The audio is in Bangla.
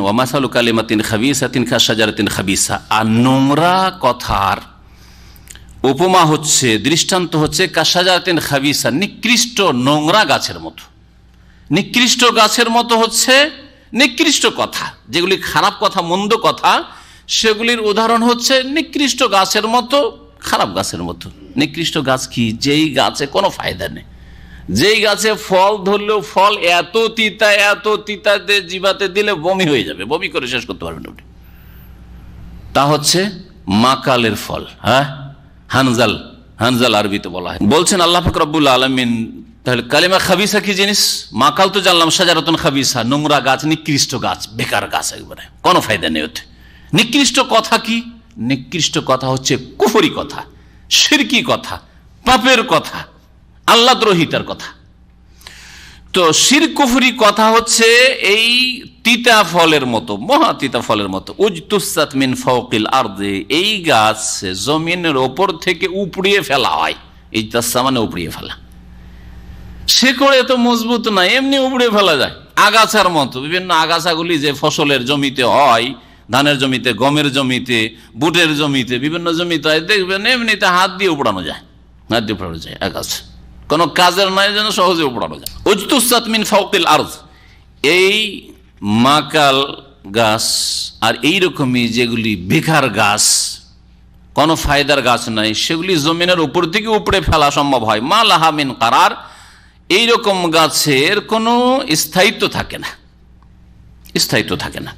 ওয়ামাসালু কালিমাতিন খাবিসাতিন কাশাজারাতিন খাবিসা। আর নোংরা কথার উপমা হচ্ছে, দৃষ্টান্ত হচ্ছে কাশাজারাতিন খাবিসা, নিকৃষ্ট নোংরা গাছের মতো। নিকৃষ্ট গাছের মতো হচ্ছে নিকৃষ্ট কথা, যেগুলি খারাপ কথা, মন্দ কথা, সেগুলির উদাহরণ হচ্ছে নিকৃষ্ট গাছের মতো, খারাপ গাছের মতো। নিকৃষ্ট গাছ কি? যেই গাছে কোনো ফায়দা নেই, যেই গাছে ফল ধরলেও ফল এত তিতা জিভাতে দিলে বমি হয়ে যাবে, বমি করে শেষ করতে পারবেন আপনি। তা হচ্ছে মাকালের ফল। হ্যাঁ, হানজাল আরবিতে বলা হয়। বলছেন আল্লাহ পাক রব্বুল আলামিন, তাহলে কালিমা খাবিসা কি জিনিস? মাকাল তো জানলাম, শাজারাতুন খাবিসা, নোংরা গাছ, নিকৃষ্ট গাছ, বেকার গাছ, একবারে কোনো ফায়দা নেই ওতে। নিকৃষ্ট কথা কি? নিকৃষ্ট কথা হচ্ছে কুফরি কথা, শিরকি কথা, পাপের কথা, আল্লাহদ্রোহিতার কথা। তো শিরক কুফরি কথা হচ্ছে এই তিতা ফলের মতো, মহা তিতা ফলের মতো। উজতুসাত মিন ফাওকিল আরদি, এই গাছ জমিনের ওপর থেকে উপড়িয়ে ফেলা হয়। এই তাসা মানে উপড়িয়ে ফেলা। শেকড় এত মজবুত না, এমনি উপড়িয়ে ফেলা যায়। আগাছার মতো, বিভিন্ন আগাছাগুলি যে ফসলের জমিতে হয়, ধানের জমিতে, গমের জমিতে, বুটের জমিতে, বিভিন্ন জমিতে হয়, দেখবেন এমনিতে হাত দিয়ে উপড়ানো যায়, হাত দিয়ে উপড়ানো যায় আগাছা, কোনো কাজের নয়, যেন সহজে উপড়ানো যায়। উজতুসাত মিন ফাওকিল আরদ, এই মাকাল গাছ আর এইরকমই যেগুলি বেকার গাছ, কোনো ফায়দার গাছ নাই, সেগুলি জমিনের উপর থেকে উপড়ে ফেলা সম্ভব হয়। মা লাহা মিন কারার, এইরকম গাছের কোনো স্থায়িত্ব থাকে না, স্থায়িত্ব থাকে না।